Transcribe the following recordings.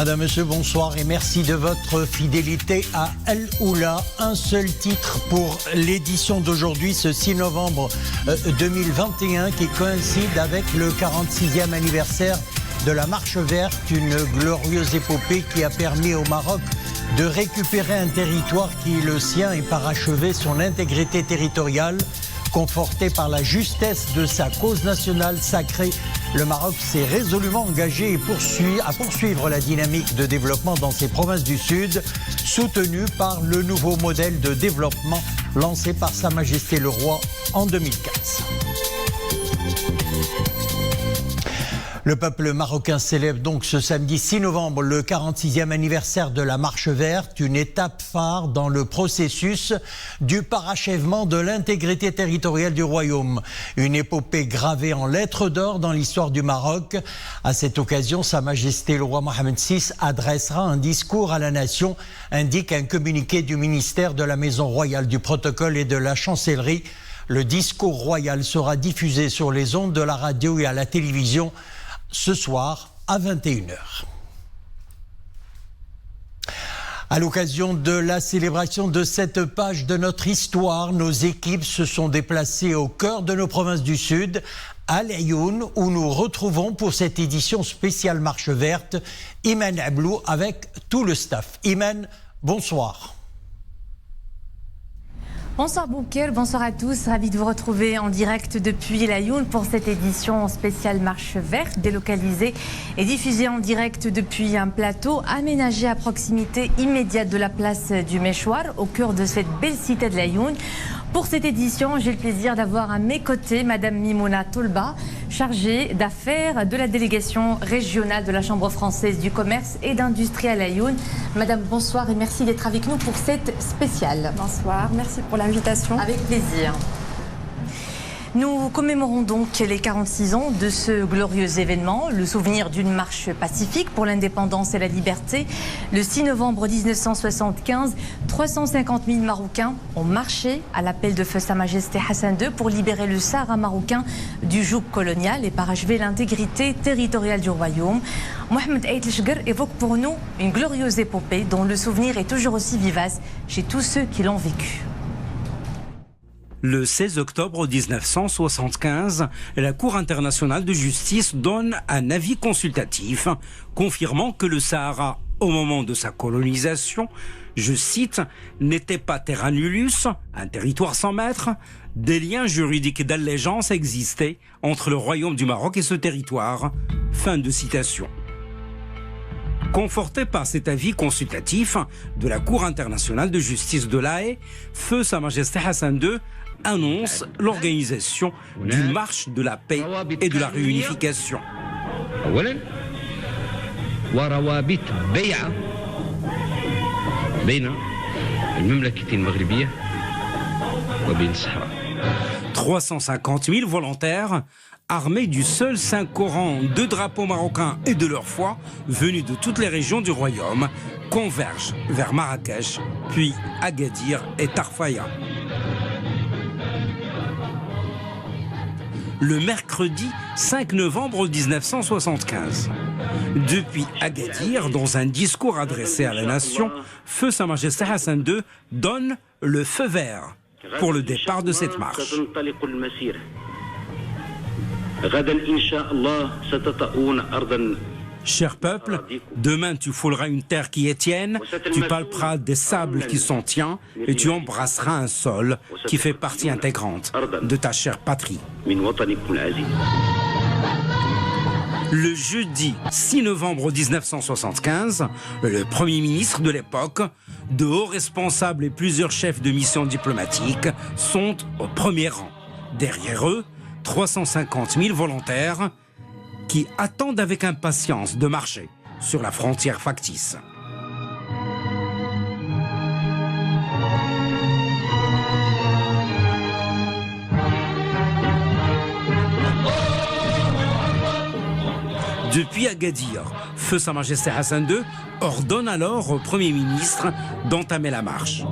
Madame, Monsieur, bonsoir et merci de votre fidélité à El Oula. Un seul titre pour l'édition d'aujourd'hui, ce 6 novembre 2021, qui coïncide avec le 46e anniversaire de la Marche verte, une glorieuse épopée qui a permis au Maroc de récupérer un territoire qui est le sien et parachever son intégrité territoriale. Conforté par la justesse de sa cause nationale sacrée, le Maroc s'est résolument engagé à poursuivre la dynamique de développement dans ses provinces du Sud, soutenu par le nouveau modèle de développement lancé par Sa Majesté le Roi en 2015. Le peuple marocain célèbre donc ce samedi 6 novembre le 46e anniversaire de la Marche verte, une étape phare dans le processus du parachèvement de l'intégrité territoriale du royaume. Une épopée gravée en lettres d'or dans l'histoire du Maroc. À cette occasion, Sa Majesté le Roi Mohamed VI adressera un discours à la nation, indique un communiqué du ministère de la Maison royale du protocole et de la chancellerie. Le discours royal sera diffusé sur les ondes de la radio et à la télévision ce soir à 21h. À l'occasion de la célébration de cette page de notre histoire, nos équipes se sont déplacées au cœur de nos provinces du Sud, à Laayoune, où nous retrouvons pour cette édition spéciale Marche verte, Iman Ablou avec tout le staff. Iman, bonsoir. Bonsoir Bouker, bonsoir à tous. Ravi de vous retrouver en direct depuis Laayoune pour cette édition spéciale Marche verte, délocalisée et diffusée en direct depuis un plateau aménagé à proximité immédiate de la place du Méchoir, au cœur de cette belle cité de Laayoune. Pour cette édition, j'ai le plaisir d'avoir à mes côtés Madame Mimouna Tolba, chargée d'affaires de la délégation régionale de la Chambre française du commerce et d'industrie à Laayoune. Madame, bonsoir et merci d'être avec nous pour cette spéciale. Bonsoir, merci pour l'invitation. Avec plaisir. Nous commémorons donc les 46 ans de ce glorieux événement, le souvenir d'une marche pacifique pour l'indépendance et la liberté. Le 6 novembre 1975, 350 000 Marocains ont marché à l'appel de feu Sa Majesté Hassan II pour libérer le Sahara marocain du joug colonial et parachever l'intégrité territoriale du royaume. Mohamed Aït El-Chguer évoque pour nous une glorieuse épopée dont le souvenir est toujours aussi vivace chez tous ceux qui l'ont vécu. Le 16 octobre 1975, la Cour internationale de justice donne un avis consultatif confirmant que le Sahara, au moment de sa colonisation, je cite, n'était pas terra nullius, un territoire sans maître. Des liens juridiques d'allégeance existaient entre le royaume du Maroc et ce territoire. Fin de citation. Conforté par cet avis consultatif de la Cour internationale de justice de La Haye, feu Sa Majesté Hassan II annonce l'organisation d'une marche de la paix et de la réunification. « 350 000 volontaires armés du seul Saint-Coran, de drapeaux marocains et de leur foi, venus de toutes les régions du royaume, convergent vers Marrakech, puis Agadir et Tarfaya. Le mercredi 5 novembre 1975. Depuis Agadir, dans un discours adressé à la nation, feu Sa Majesté Hassan II donne le feu vert pour le départ de cette marche. Cher peuple, demain tu fouleras une terre qui est tienne, tu palperas des sables qui sont tiens et tu embrasseras un sol qui fait partie intégrante de ta chère patrie. Le jeudi 6 novembre 1975, le Premier ministre de l'époque, de hauts responsables et plusieurs chefs de mission diplomatiques sont au premier rang. Derrière eux, 350 000 volontaires qui attendent avec impatience de marcher sur la frontière factice. Depuis Agadir, feu Sa Majesté Hassan II ordonne alors au Premier ministre d'entamer la marche.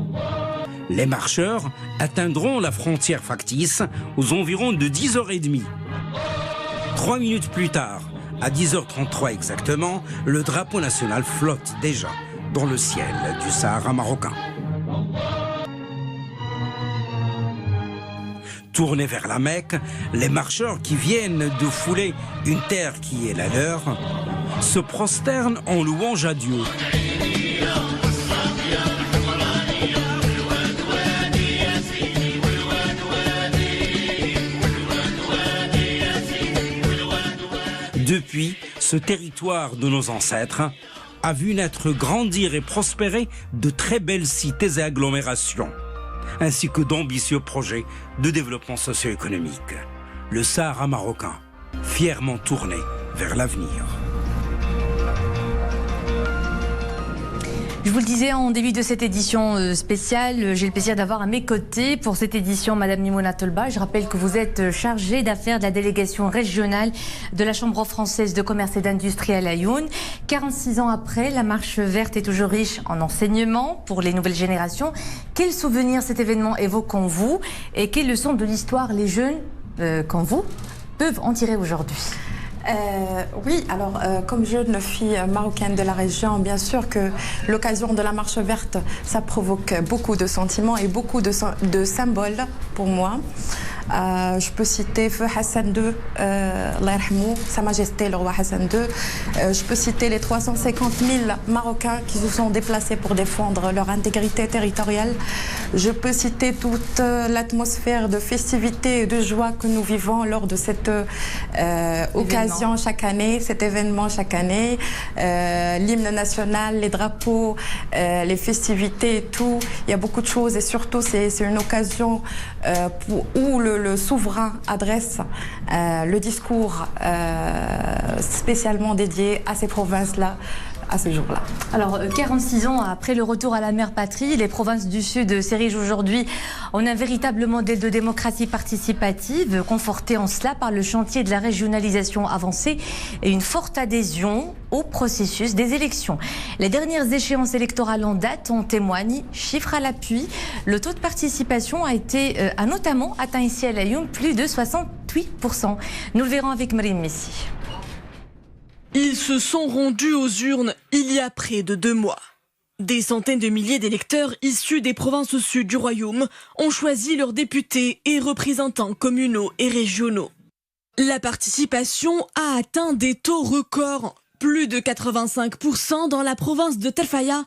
Les marcheurs atteindront la frontière factice aux environs de 10h30. 3 minutes plus tard, À 10h33 exactement, le drapeau national flotte déjà dans le ciel du Sahara marocain. Tournés vers la Mecque, les marcheurs qui viennent de fouler une terre qui est la leur se prosternent en louange à Dieu. Depuis, ce territoire de nos ancêtres a vu naître, grandir et prospérer de très belles cités et agglomérations, ainsi que d'ambitieux projets de développement socio-économique. Le Sahara marocain, fièrement tourné vers l'avenir. Je vous le disais en début de cette édition spéciale, j'ai le plaisir d'avoir à mes côtés pour cette édition Madame Nimona Tolba. Je rappelle que vous êtes chargée d'affaires de la délégation régionale de la Chambre française de commerce et d'industrie à Laayoune. 46 ans après, la marche verte est toujours riche en enseignements pour les nouvelles générations. Quels souvenirs cet événement évoquons-vous et quelles leçons de l'histoire les jeunes, comme vous, peuvent en tirer aujourd'hui ? Oui, alors comme jeune fille marocaine de la région, bien sûr que l'occasion de la marche verte, ça provoque beaucoup de sentiments et beaucoup de symboles pour moi. Je peux citer Feu Hassan II, Sa Majesté le roi Hassan II. Je peux citer les 350 000 Marocains qui se sont déplacés pour défendre leur intégrité territoriale. Je peux citer toute l'atmosphère de festivité et de joie que nous vivons lors de cette occasion chaque année, cet événement chaque année. L'hymne national, les drapeaux, les festivités et tout. Il y a beaucoup de choses et surtout c'est une occasion où le souverain adresse le discours spécialement dédié à ces provinces-là, à ce jour-là. Alors, 46 ans après le retour à la mère patrie, les provinces du Sud s'érigent aujourd'hui en un véritable modèle de démocratie participative, conforté en cela par le chantier de la régionalisation avancée et une forte adhésion au processus des élections. Les dernières échéances électorales en date en témoignent, chiffres à l'appui. Le taux de participation a notamment atteint ici à Laayoune plus de 68%. Nous le verrons avec Marine Messi. Ils se sont rendus aux urnes il y a près de 2 mois. Des centaines de milliers d'électeurs issus des provinces au sud du royaume ont choisi leurs députés et représentants communaux et régionaux. La participation a atteint des taux records, plus de 85% dans la province de Tarfaya,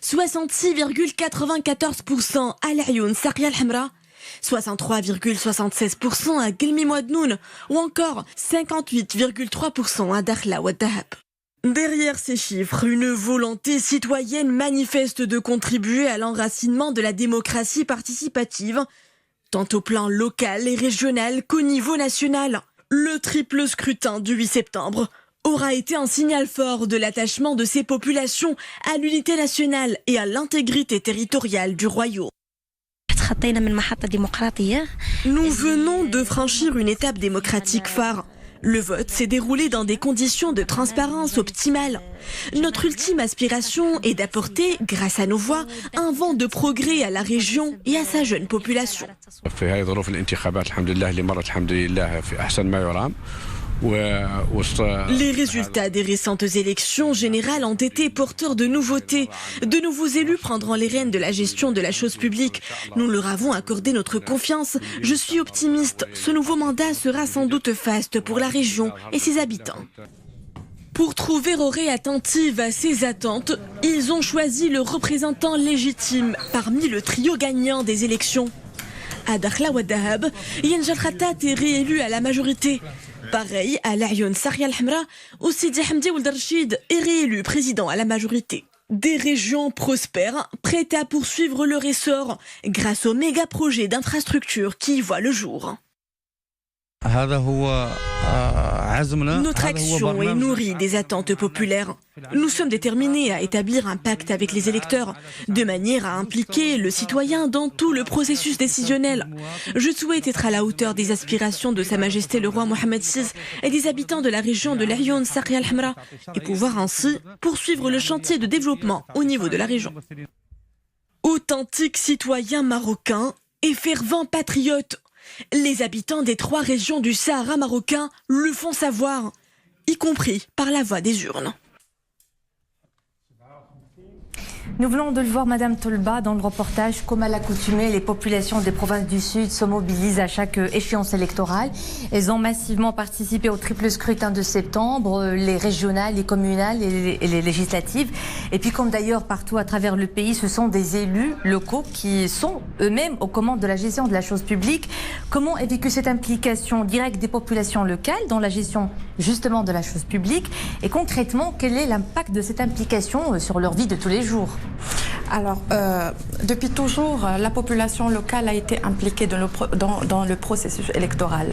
66,94% à Laayoune Sarria El Hamra, 63,76% à Guelmi Mouadnoun ou encore 58,3% à Dakhla Ouad Dahab. Derrière ces chiffres, une volonté citoyenne manifeste de contribuer à l'enracinement de la démocratie participative, tant au plan local et régional qu'au niveau national. Le triple scrutin du 8 septembre aura été un signal fort de l'attachement de ces populations à l'unité nationale et à l'intégrité territoriale du royaume. Nous venons de franchir une étape démocratique phare. Le vote s'est déroulé dans des conditions de transparence optimales. Notre ultime aspiration est d'apporter, grâce à nos voix, un vent de progrès à la région et à sa jeune population. Les résultats des récentes élections générales ont été porteurs de nouveautés. De nouveaux élus prendront les rênes de la gestion de la chose publique. Nous leur avons accordé notre confiance. Je suis optimiste. Ce nouveau mandat sera sans doute faste pour la région et ses habitants. Pour trouver oreille attentive à ces attentes, ils ont choisi le représentant légitime parmi le trio gagnant des élections. À Dakhla Ouad Dahab, Yenjal Khattat est réélu à la majorité. Pareil à Laayoune Sarria El Hamra, où Sidi Hamdi Ould Rachid est réélu président à la majorité. Des régions prospères, prêtes à poursuivre leur essor grâce aux méga projets d'infrastructures qui y voient le jour. Notre action est nourrie des attentes populaires. Nous sommes déterminés à établir un pacte avec les électeurs, de manière à impliquer le citoyen dans tout le processus décisionnel. Je souhaite être à la hauteur des aspirations de Sa Majesté le roi Mohammed VI et des habitants de la région de Laayoune Sarria El Hamra, et pouvoir ainsi poursuivre le chantier de développement au niveau de la région. Authentiques citoyens marocains et fervents patriotes, les habitants des 3 régions du Sahara marocain le font savoir. y compris par la voie des urnes. Nous venons de le voir, Madame Tolba, dans le reportage. Comme à l'accoutumée, les populations des provinces du Sud se mobilisent à chaque échéance électorale. Elles ont massivement participé au triple scrutin de septembre, les régionales, les communales et les législatives. Et puis, comme d'ailleurs partout à travers le pays, ce sont des élus locaux qui sont eux-mêmes aux commandes de la gestion de la chose publique. Comment est vécue cette implication directe des populations locales dans la gestion justement de la chose publique? Et concrètement, quel est l'impact de cette implication sur leur vie de tous les jours? Alors, depuis toujours, la population locale a été impliquée dans le processus électoral.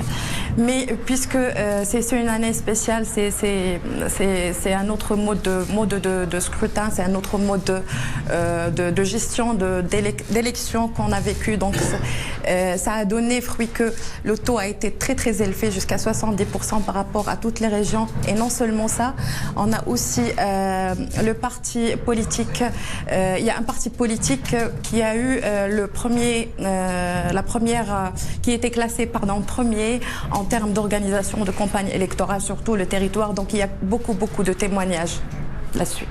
Mais puisque c'est une année spéciale, c'est un autre mode de scrutin, c'est un autre mode de gestion d'élection qu'on a vécu. Donc, ça a donné fruit que le taux a été très très élevé, jusqu'à 70% par rapport à toutes les régions. Et non seulement ça, on a aussi le parti politique. Il y a un parti politique qui a eu qui était classé premier en termes d'organisation de campagne électorale sur tout le territoire. Donc il y a beaucoup de témoignages là-dessus.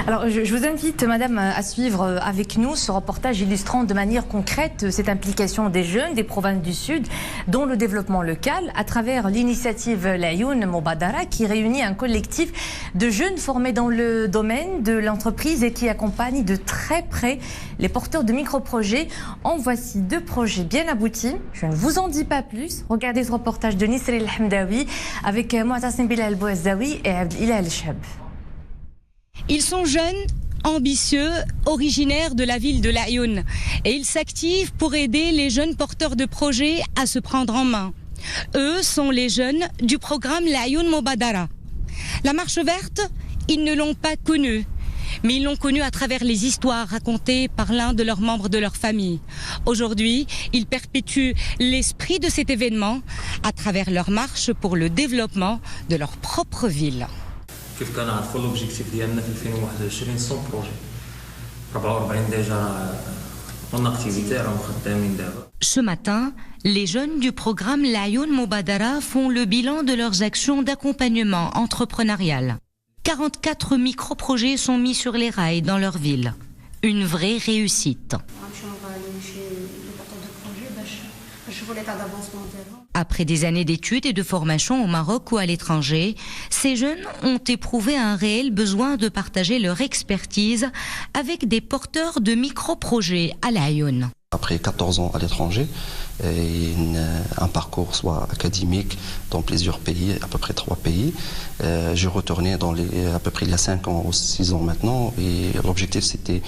Alors, je vous invite, Madame, à suivre avec nous ce reportage illustrant de manière concrète cette implication des jeunes des provinces du Sud dans le développement local à travers l'initiative l'Ayoun Mobadara qui réunit un collectif de jeunes formés dans le domaine de l'entreprise et qui accompagne de très près les porteurs de micro-projets. En voici 2 projets bien aboutis. Je ne vous en dis pas plus. Regardez ce reportage de Nisri El-Hamdawi avec Mouatassim Bilal Bouazzaoui et Abdelillah El-Chab. Ils sont jeunes, ambitieux, originaires de la ville de l'Ayoun et ils s'activent pour aider les jeunes porteurs de projets à se prendre en main. Eux sont les jeunes du programme l'Ayoun Mobadara. La marche verte, ils ne l'ont pas connue, mais ils l'ont connue à travers les histoires racontées par l'un de leurs membres de leur famille. Aujourd'hui, ils perpétuent l'esprit de cet événement à travers leur marche pour le développement de leur propre ville. كيف كنعرفوا لوبجيكتيف ديالنا في 2021 100 بروجي 44 ديجا اون اكتيفيتي راهم خدامين دابا. Ce matin, les jeunes du programme l'Ayoun Mobadara font le bilan de leurs actions d'accompagnement entrepreneurial. 44 micro-projets sont mis sur les rails dans leur ville. Une vraie réussite. Après des années d'études et de formation au Maroc ou à l'étranger, ces jeunes ont éprouvé un réel besoin de partager leur expertise avec des porteurs de micro-projets à l'Ayoun. Après 14 ans à l'étranger, et un parcours soit académique dans plusieurs pays, à peu près 3 pays, j'ai retourné à peu près il y a 5 ans ou 6 ans maintenant, et l'objectif c'était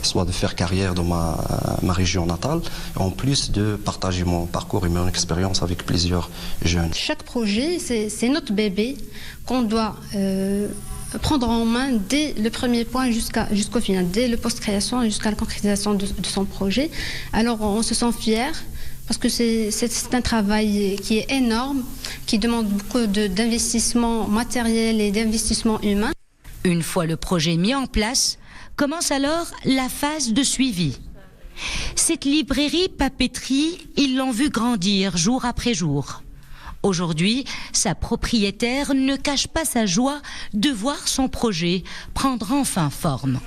soit de faire carrière dans ma région natale, en plus de partager mon parcours et mon expérience avec plusieurs jeunes. Chaque projet, c'est notre bébé qu'on doit prendre en main dès le premier point jusqu'au final, dès le post-création jusqu'à la concrétisation de son projet. Alors on se sent fiers parce que c'est un travail qui est énorme, qui demande beaucoup d'investissement matériel et d'investissement humain. Une fois le projet mis en place, commence alors la phase de suivi. Cette librairie papeterie, ils l'ont vu grandir jour après jour. Aujourd'hui, sa propriétaire ne cache pas sa joie de voir son projet prendre enfin forme.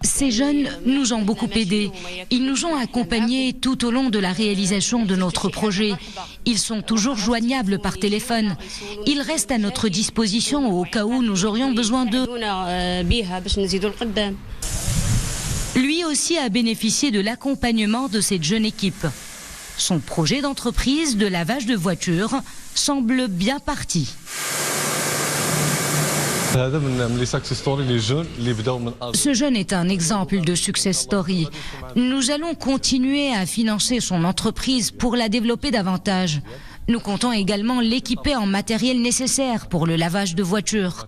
Ces jeunes nous ont beaucoup aidés. Ils nous ont accompagnés tout au long de la réalisation de notre projet. Ils sont toujours joignables par téléphone. Ils restent à notre disposition au cas où nous aurions besoin d'eux. Lui aussi a bénéficié de l'accompagnement de cette jeune équipe. Son projet d'entreprise de lavage de voitures semble bien parti. Ce jeune est un exemple de success story. Nous allons continuer à financer son entreprise pour la développer davantage. Nous comptons également l'équiper en matériel nécessaire pour le lavage de voitures.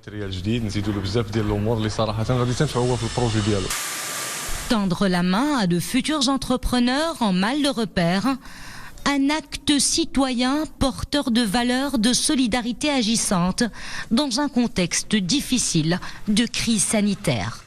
Tendre la main à de futurs entrepreneurs en mal de repère, un acte citoyen porteur de valeurs de solidarité agissante dans un contexte difficile de crise sanitaire.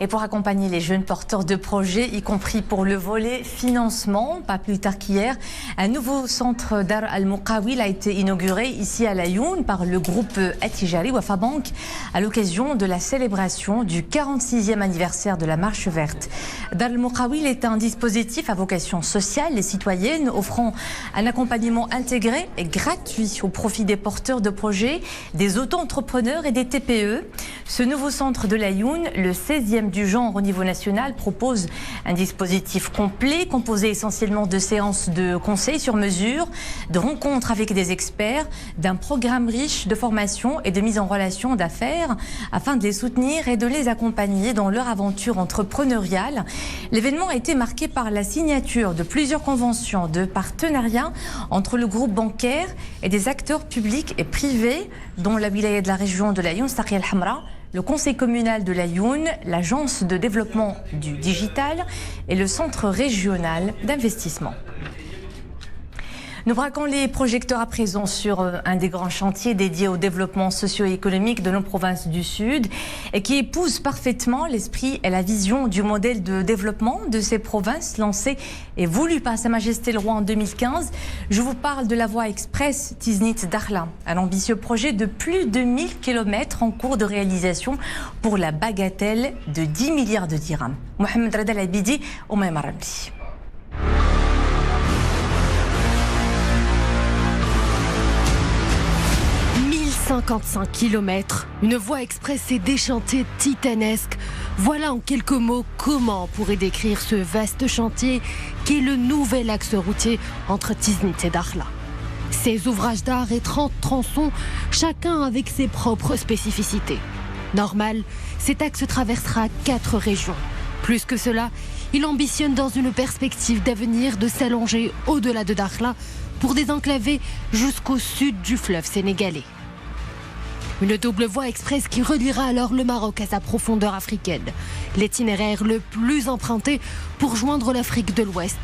Et pour accompagner les jeunes porteurs de projets, y compris pour le volet financement, pas plus tard qu'hier, un nouveau centre Dar Al-Muqawil a été inauguré ici à Laayoune par le groupe Attijari Wafa Bank à l'occasion de la célébration du 46e anniversaire de la Marche Verte. Dar Al-Muqawil est un dispositif à vocation sociale et citoyenne offrant un accompagnement intégré et gratuit au profit des porteurs de projets, des auto-entrepreneurs et des TPE. Ce nouveau centre de Laayoune, le 16e du genre au niveau national, propose un dispositif complet composé essentiellement de séances de conseils sur mesure, de rencontres avec des experts, d'un programme riche de formation et de mise en relation d'affaires afin de les soutenir et de les accompagner dans leur aventure entrepreneuriale. L'événement a été marqué par la signature de plusieurs conventions de partenariat entre le groupe bancaire et des acteurs publics et privés, dont la wilaya de la région de Laayoune, Saqia al-Hamra, le conseil communal de Laayoune, l'agence de développement du digital et le centre régional d'investissement. Nous braquons les projecteurs à présent sur un des grands chantiers dédiés au développement socio-économique de nos provinces du Sud et qui épouse parfaitement l'esprit et la vision du modèle de développement de ces provinces lancé et voulu par Sa Majesté le Roi en 2015. Je vous parle de la voie express Tiznit-Dakhla, un ambitieux projet de plus de 1000 km en cours de réalisation pour la bagatelle de 10 milliards de dirhams. Mohamed Reda Labidi, Omaïma Rabli. 55 km, une voie express et des chantiers titanesques. Voilà en quelques mots comment on pourrait décrire ce vaste chantier qui est le nouvel axe routier entre Tiznit et Dakhla. Ces ouvrages d'art et 30 tronçons, chacun avec ses propres spécificités. Normal, cet axe traversera 4 régions. Plus que cela, il ambitionne dans une perspective d'avenir de s'allonger au-delà de Dakhla pour désenclaver jusqu'au sud du fleuve sénégalais. Une double voie express qui reliera alors le Maroc à sa profondeur africaine. L'itinéraire le plus emprunté pour joindre l'Afrique de l'Ouest.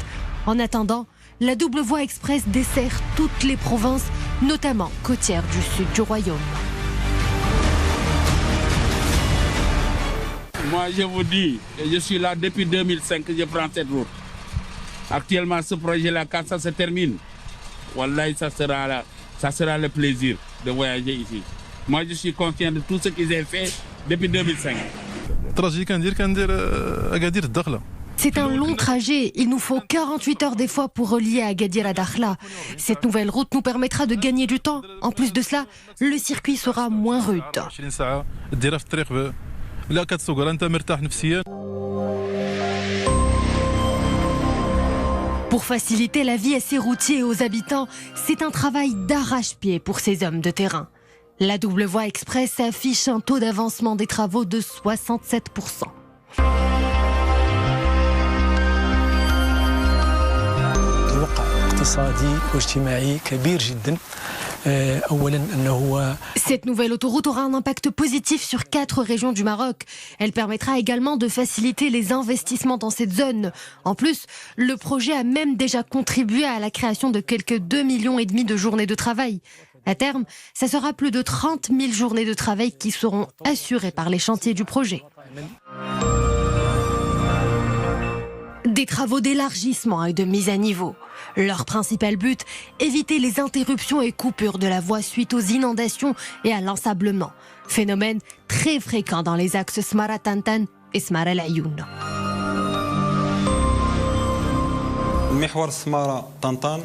En attendant, la double voie express dessert toutes les provinces, notamment côtières du sud du royaume. Moi, je vous dis, je suis là depuis 2005 que je prends cette route. Actuellement, ce projet-là, quand ça se termine, wallahi, ça sera le plaisir de voyager ici. Moi, je suis conscient de tout ce qu'ils ont fait depuis 2005. C'est un long trajet. Il nous faut 48 heures des fois pour relier Agadir à Dakhla. Cette nouvelle route nous permettra de gagner du temps. En plus de cela, le circuit sera moins rude. Pour faciliter la vie à ces routiers et aux habitants, c'est un travail d'arrache-pied pour ces hommes de terrain. La double voie express affiche un taux d'avancement des travaux de 67%. Cette nouvelle autoroute aura un impact positif sur 4 régions du Maroc. Elle permettra également de faciliter les investissements dans cette zone. En plus, le projet a même déjà contribué à la création de quelques 2,5 millions de journées de travail. À terme, ça sera plus de 30 000 journées de travail qui seront assurées par les chantiers du projet. Des travaux d'élargissement et de mise à niveau. Leur principal but, éviter les interruptions et coupures de la voie suite aux inondations et à l'ensablement. Phénomène très fréquent dans les axes Smara-Tantan et Smara-Laayoune. محور سمارة طنطان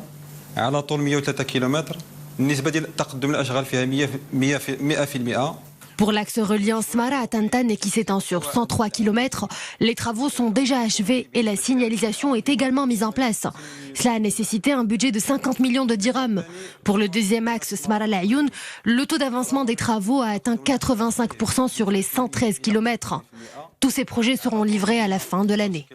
على طول 103 كيلومتر. النسبة ديال تقدم الأشغال فيها 100%. Pour l'axe reliant Smara à Tantan et qui s'étend sur 103 km, les travaux sont déjà achevés et la signalisation est également mise en place. Cela a nécessité un budget de 50 millions de dirhams. Pour le deuxième axe Smara-Laayoune, le taux d'avancement des travaux a atteint 85% sur les 113 km. Tous ces projets seront livrés à la fin de l'année.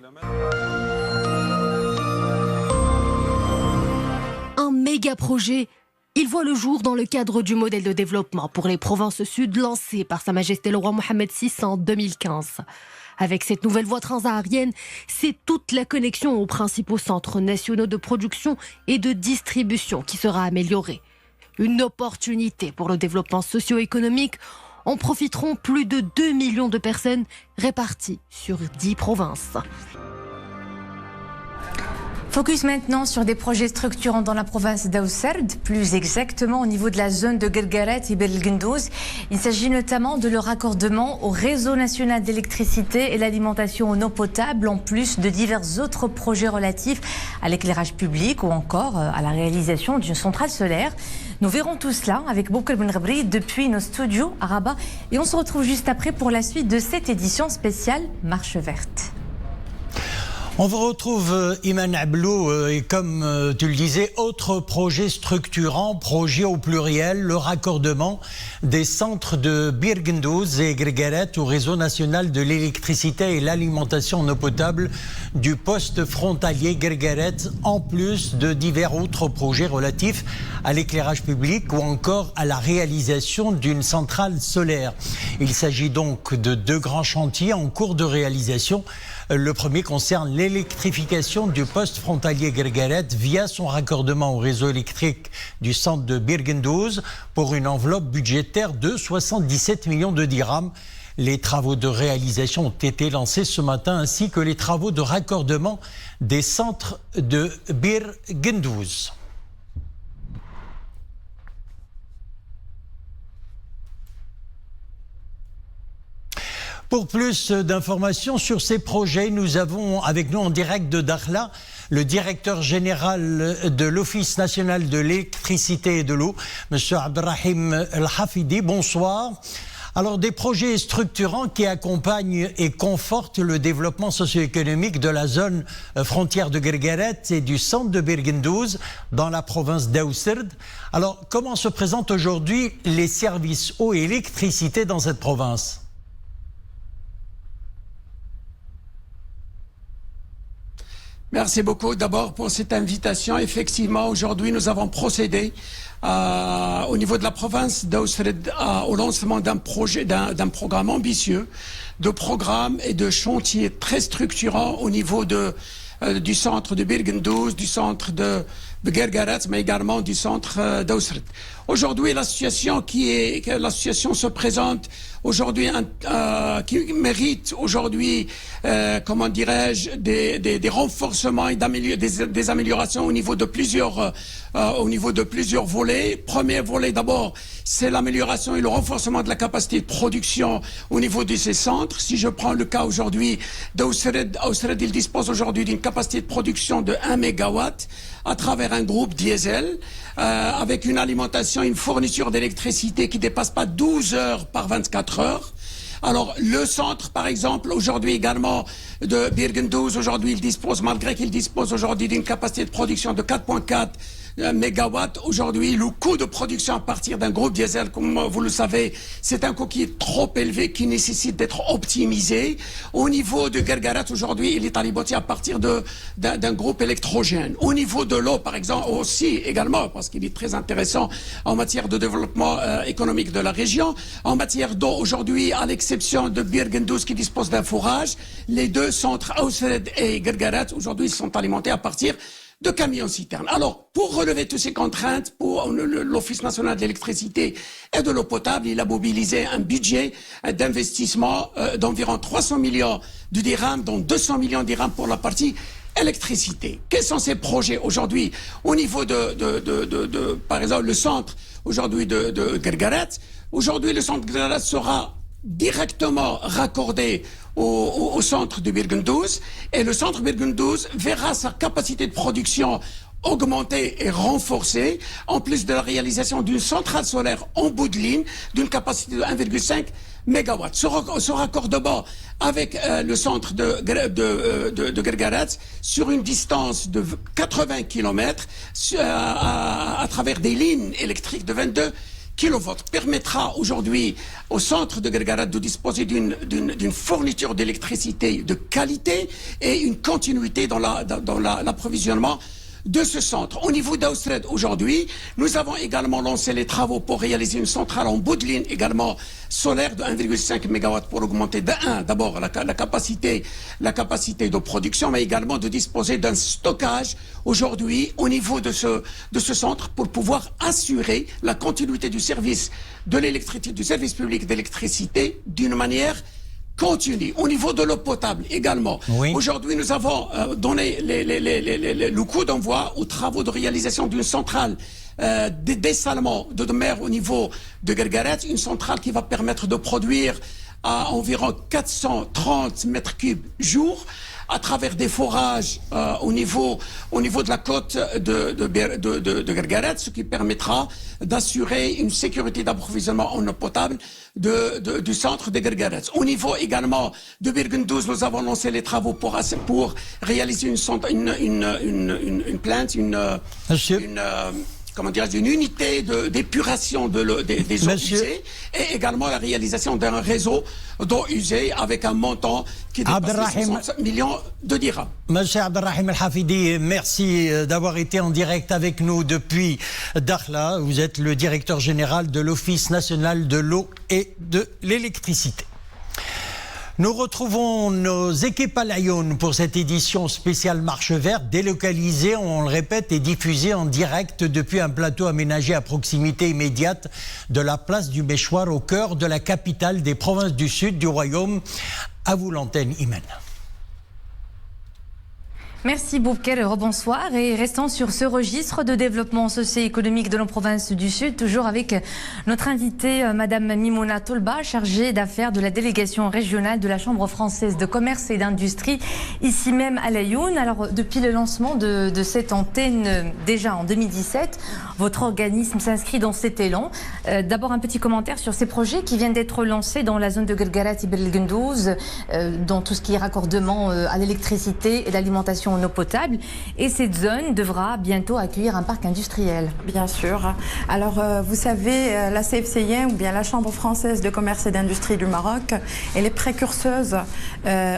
Un méga projet. Il voit le jour dans le cadre du modèle de développement pour les provinces sud lancé par Sa Majesté le Roi Mohammed VI en 2015. Avec cette nouvelle voie transsaharienne, c'est toute la connexion aux principaux centres nationaux de production et de distribution qui sera améliorée. Une opportunité pour le développement socio-économique En profiteront plus de 2 millions de personnes réparties sur 10 provinces. Focus maintenant sur des projets structurants dans la province d'Aousserd, plus exactement au niveau de la zone de Guerguerat et Bir El-Guendouz. Il s'agit notamment de leur raccordement au réseau national d'électricité et l'alimentation en eau potable, en plus de divers autres projets relatifs à l'éclairage public ou encore à la réalisation d'une centrale solaire. Nous verrons tout cela avec Bouker Ben Ghebri depuis nos studios à Rabat et on se retrouve juste après pour la suite de cette édition spéciale Marche verte. On vous retrouve Iman Ablou et comme tu le disais, autre projet structurant, projet au pluriel, le raccordement des centres de Bir El-Guendouz et Guerguerat au réseau national de l'électricité et l'alimentation en eau potable du poste frontalier Guerguerat, en plus de divers autres projets relatifs à l'éclairage public ou encore à la réalisation d'une centrale solaire. Il s'agit donc de 2 grands chantiers en cours de réalisation. Le premier concerne l'électrification du poste frontalier Guerguerat via son raccordement au réseau électrique du centre de Bir El-Guendouz pour une enveloppe budgétaire de 77 millions de dirhams. Les travaux de réalisation ont été lancés ce matin ainsi que les travaux de raccordement des centres de Bir El-Guendouz. Pour plus d'informations sur ces projets, nous avons avec nous en direct de Dakhla le directeur général de l'Office national de l'électricité et de l'eau, M. Abdelrahim El-Hafidi. Bonsoir. Alors, des projets structurants qui accompagnent et confortent le développement socio-économique de la zone frontière de Guerguerat et du centre de Bir El-Guendouz dans la province d'Aousserd. Alors, comment se présentent aujourd'hui les services eau et électricité dans cette province ? Merci beaucoup d'abord pour cette invitation. Effectivement, aujourd'hui, nous avons procédé au niveau de la province d'Aousserd au lancement d'un programme ambitieux, de programmes et de chantiers très structurants au niveau du centre de Bir El-Guendouz, du centre de Guerguerat, mais également du centre d'Aousserd. Aujourd'hui, la situation se présente aujourd'hui, qui mérite aujourd'hui, comment dirais-je, des renforcements et des améliorations au niveau de plusieurs volets. Premier volet d'abord, c'est l'amélioration et le renforcement de la capacité de production au niveau de ces centres. Si je prends le cas aujourd'hui d'Aousserd, il dispose aujourd'hui d'une capacité de production de 1 MW à travers un groupe diesel, avec une alimentation, une fourniture d'électricité qui ne dépasse pas 12 heures par 24 heures. Alors, le centre, par exemple, aujourd'hui également de Bir El-Guendouz, aujourd'hui, malgré qu'il dispose aujourd'hui d'une capacité de production de 4,4 mégawatts. Aujourd'hui, le coût de production à partir d'un groupe diesel, comme vous le savez, c'est un coût qui est trop élevé, qui nécessite d'être optimisé. Au niveau de Guerguerat, aujourd'hui, il est alimenté à partir d'un groupe électrogène. Au niveau de l'eau, par exemple, aussi également, parce qu'il est très intéressant en matière de développement économique de la région. En matière d'eau, aujourd'hui, à l'exception de Bir El-Guendouz qui dispose d'un forage, les 2 centres, Aousserd et Guerguerat, aujourd'hui, sont alimentés à partir de camions-citernes. Alors, pour relever toutes ces contraintes, pour l'Office national de l'électricité et de l'eau potable, il a mobilisé un budget d'investissement d'environ 300 millions de dirhams, dont 200 millions de dirhams pour la partie électricité. Quels sont ces projets aujourd'hui au niveau par exemple, le centre aujourd'hui de Guerguerat? Aujourd'hui, le centre de Guerguerat sera directement raccordé au centre de Bir El-Guendouz, et le centre de Bir El-Guendouz verra sa capacité de production augmentée et renforcée, en plus de la réalisation d'une centrale solaire en bout de ligne d'une capacité de 1,5 MW. Ce raccordement avec le centre de Guerguerat sur une distance de 80 km à travers des lignes électriques de 22 kW permettra aujourd'hui au centre de Guerguerat de disposer d'une fourniture d'électricité de qualité et une continuité dans l'approvisionnement de ce centre. Au niveau d'Ausred, aujourd'hui, nous avons également lancé les travaux pour réaliser une centrale en bout de ligne, également solaire de 1,5 MW pour augmenter d'abord la capacité de production, mais également de disposer d'un stockage aujourd'hui au niveau de ce centre pour pouvoir assurer la continuité du service de l'électricité, du service public d'électricité d'une manière continue. Au niveau de l'eau potable également. Oui. Aujourd'hui, nous avons donné le coup d'envoi aux travaux de réalisation d'une centrale de dessalement de mer au niveau de Guerguerat, une centrale qui va permettre de produire à environ 430 mètres cubes jour à travers des forages au niveau de la côte de Guerguerat, ce qui permettra d'assurer une sécurité d'approvisionnement en eau potable du centre de Guerguerat. Au niveau également de Birgendouz, nous avons lancé les travaux pour réaliser une plante, une unité d'épuration des eaux usées et également la réalisation d'un réseau d'eau usée avec un montant qui dépasse 60 millions de dirhams. Monsieur Abdelrahim El-Hafidi, merci d'avoir été en direct avec nous depuis Dakhla. Vous êtes le directeur général de l'Office national de l'eau et de l'électricité. Nous retrouvons nos équipes à Laayoune pour cette édition spéciale Marche Verte, délocalisée, on le répète, et diffusée en direct depuis un plateau aménagé à proximité immédiate de la place du Béchoir, au cœur de la capitale des provinces du sud du royaume. À vous l'antenne, Imen. Merci Boubker et rebonsoir. Et restons sur ce registre de développement socio-économique de nos provinces du Sud, toujours avec notre invitée, Madame Mimouna Tolba, chargée d'affaires de la délégation régionale de la Chambre française de commerce et d'industrie, ici même à Laayoune. Alors, depuis le lancement de cette antenne, déjà en 2017, votre organisme s'inscrit dans cet élan. D'abord, un petit commentaire sur ces projets qui viennent d'être lancés dans la zone de Guerguerat et Birgendouz, dans tout ce qui est raccordement à l'électricité et l'alimentation en eau potable, et cette zone devra bientôt accueillir un parc industriel. Bien sûr. Alors, vous savez, la CFCI, ou bien la Chambre française de commerce et d'industrie du Maroc, elle est précurseuse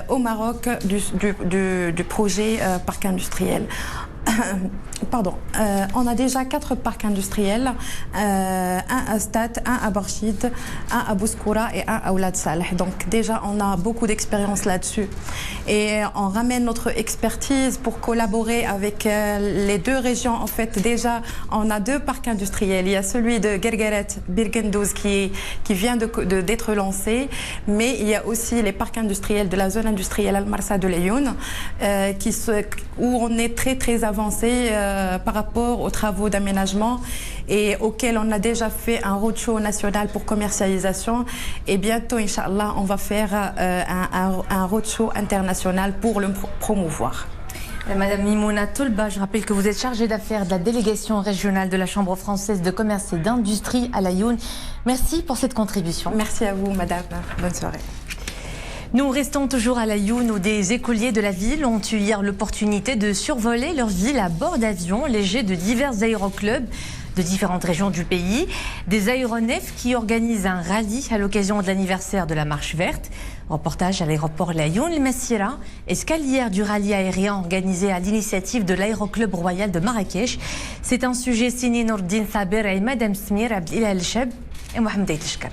au Maroc du projet parc industriel. Pardon, on a déjà 4 parcs industriels, un à Stade, un à Barchid, un à Bouskoura et un à Oulad Saleh. Donc déjà, on a beaucoup d'expérience là-dessus. Et on ramène notre expertise pour collaborer avec les 2 régions. En fait, déjà, on a 2 parcs industriels. Il y a celui de Guerguerat, Birgendouz qui vient d'être lancé, mais il y a aussi les parcs industriels de la zone industrielle Al-Marsa de Laayoune, où on est très avancé par rapport aux travaux d'aménagement et auxquels on a déjà fait un roadshow national pour commercialisation. Et bientôt, Inch'Allah, on va faire un roadshow international pour le promouvoir. Madame Mimouna Tolba, je rappelle que vous êtes chargée d'affaires de la délégation régionale de la Chambre française de commerce et d'industrie à Laayoune. Merci pour cette contribution. Merci à vous, madame. Bonne soirée. Nous restons toujours à Laayoune où des écoliers de la ville ont eu hier l'opportunité de survoler leur ville à bord d'avions légers de divers aéroclubs de différentes régions du pays. Des aéronefs qui organisent un rallye à l'occasion de l'anniversaire de la Marche Verte. Reportage à l'aéroport Laayoune-Messira, escalière du rallye aérien organisé à l'initiative de l'aéroclub royal de Marrakech. C'est un sujet signé Nourdine Saber et Madame Smir, Abdelillah El-Cheb et Mohamed Aïtishkar.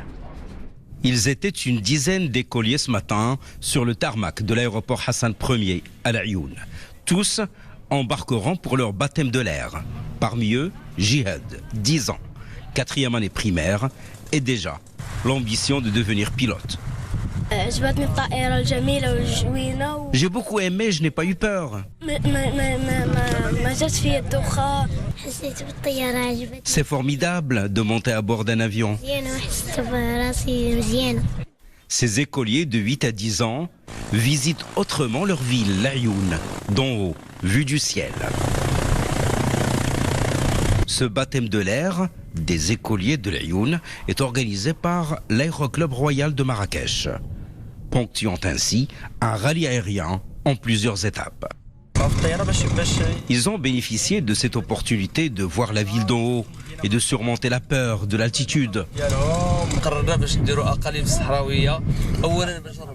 Ils étaient une dizaine d'écoliers ce matin sur le tarmac de l'aéroport Hassan Ier à Laayoune. Tous embarqueront pour leur baptême de l'air. Parmi eux, Jihad, 10 ans, 4e année primaire, et déjà l'ambition de devenir pilote. J'ai beaucoup aimé, je n'ai pas eu peur. C'est formidable de monter à bord d'un avion. Ces écoliers de 8 à 10 ans visitent autrement leur ville, Laayoune, d'en haut, vue du ciel. Ce baptême de l'air des écoliers de Laayoune est organisé par l'aéroclub royal de Marrakech, ponctuant ainsi un rallye aérien en plusieurs étapes. Ils ont bénéficié de cette opportunité de voir la ville d'en haut et de surmonter la peur de l'altitude.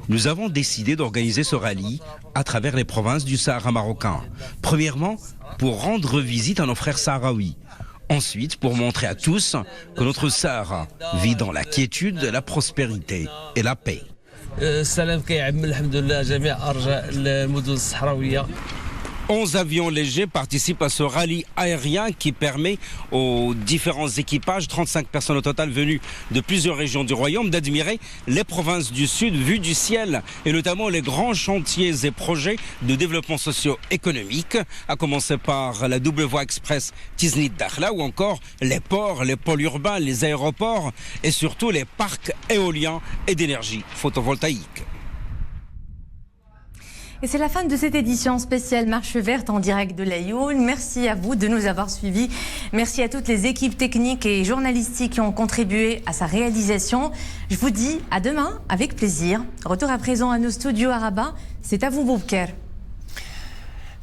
Nous avons décidé d'organiser ce rallye à travers les provinces du Sahara marocain. Premièrement, pour rendre visite à nos frères sahraouis. Ensuite, pour montrer à tous que notre Sahara vit dans la quiétude, la prospérité et la paix. 11 avions légers participent à ce rallye aérien qui permet aux différents équipages, 35 personnes au total venues de plusieurs régions du royaume, d'admirer les provinces du sud vues du ciel et notamment les grands chantiers et projets de développement socio-économique, à commencer par la double voie express Tiznit-Dakhla ou encore les ports, les pôles urbains, les aéroports et surtout les parcs éoliens et d'énergie photovoltaïque. Et c'est la fin de cette édition spéciale Marche Verte en direct de l'Aïoun. Merci à vous de nous avoir suivis. Merci à toutes les équipes techniques et journalistiques qui ont contribué à sa réalisation. Je vous dis à demain avec plaisir. Retour à présent à nos studios à Rabat. C'est à vous, Boubacar.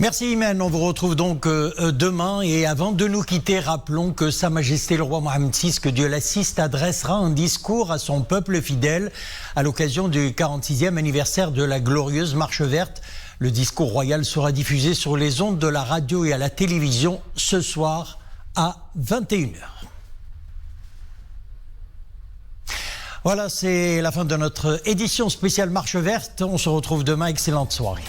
Merci Imen, on vous retrouve donc demain et avant de nous quitter, rappelons que Sa Majesté le roi Mohammed VI, que Dieu l'assiste, adressera un discours à son peuple fidèle à l'occasion du 46e anniversaire de la glorieuse Marche Verte. Le discours royal sera diffusé sur les ondes de la radio et à la télévision ce soir à 21h. Voilà, c'est la fin de notre édition spéciale Marche Verte. On se retrouve demain. Excellente soirée.